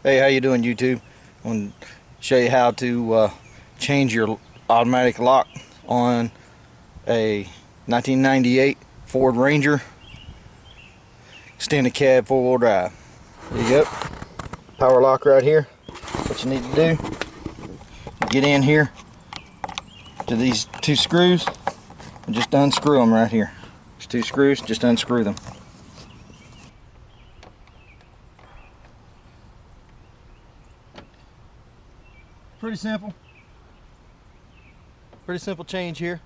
Hey, how you doing, YouTube? I want to show you how to change your automatic lock on a 1998 Ford Ranger extended cab four-wheel drive. There you go. Power lock right here. What you need to do, get in here to these two screws and just unscrew them right here. There's two screws, just unscrew them. Pretty simple. Pretty simple change here.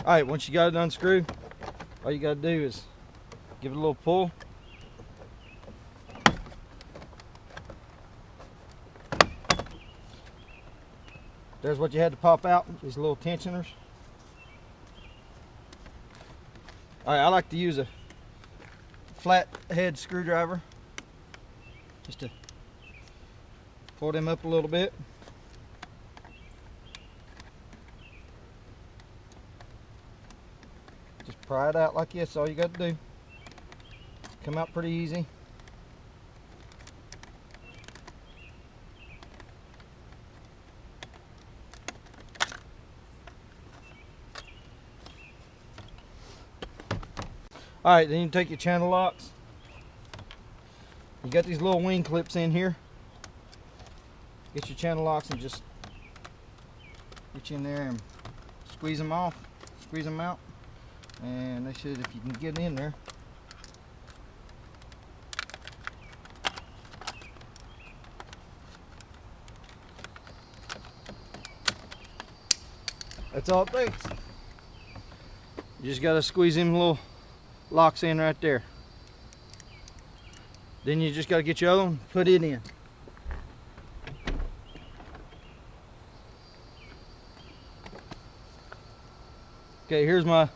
Alright, once you got it unscrewed, all you got to do is give it a little pull. There's what you had to pop out, these little tensioners. Alright, I like to use a flat head screwdriver just to pull them up a little bit. Just pry it out like this, all you got to do. Come out pretty easy. Alright, then you take your channel locks. You got these little wing clips in here. Get your channel locks and just get you in there and squeeze them off, squeeze them out. And they should, if you can get in there. That's all it takes. You just got to squeeze them little locks in right there. Then you just got to get your other one, put it in. Okay, here's my,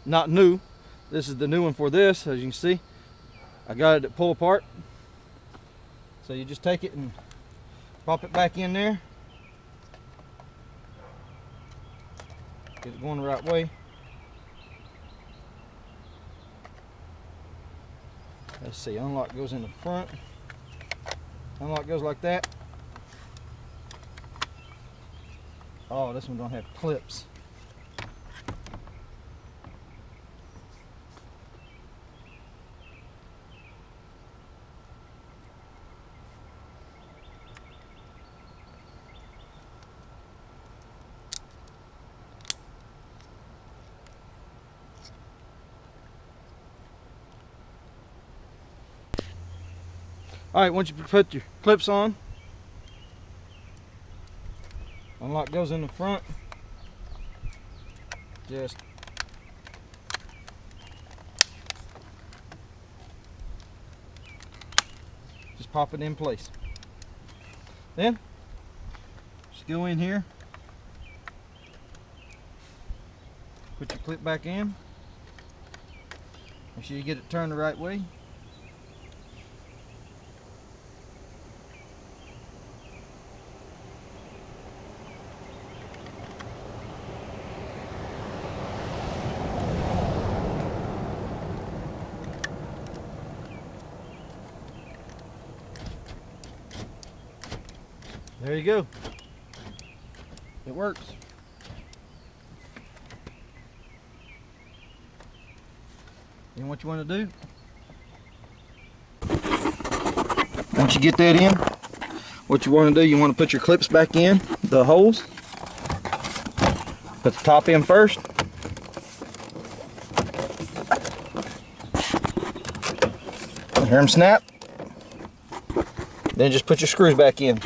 not new, this is the new one for this. As you can see, I got it at pull apart. So you just take it and pop it back in there. Get it going the right way. Let's see, unlock goes in the front. Unlock goes like that. Oh, this one don't have clips. Alright, once you put your clips on, unlock goes in the front. Just pop it in place. Then just go in here, put your clip back in. Make sure you get it turned the right way. There you go. It works. And what you want to do, once you get that in, what you want to do, you want to put your clips back in the holes. Put the top in first. Hear them snap. Then just put your screws back in.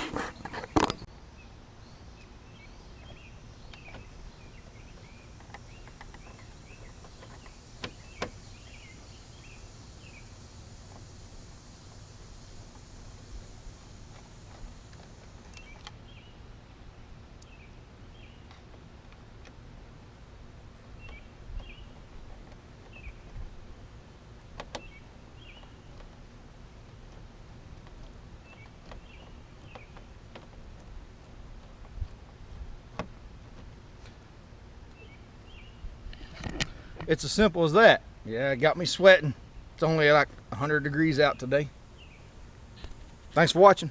It's as simple as that. Yeah, it got me sweating. It's only like 100 degrees out today. Thanks for watching.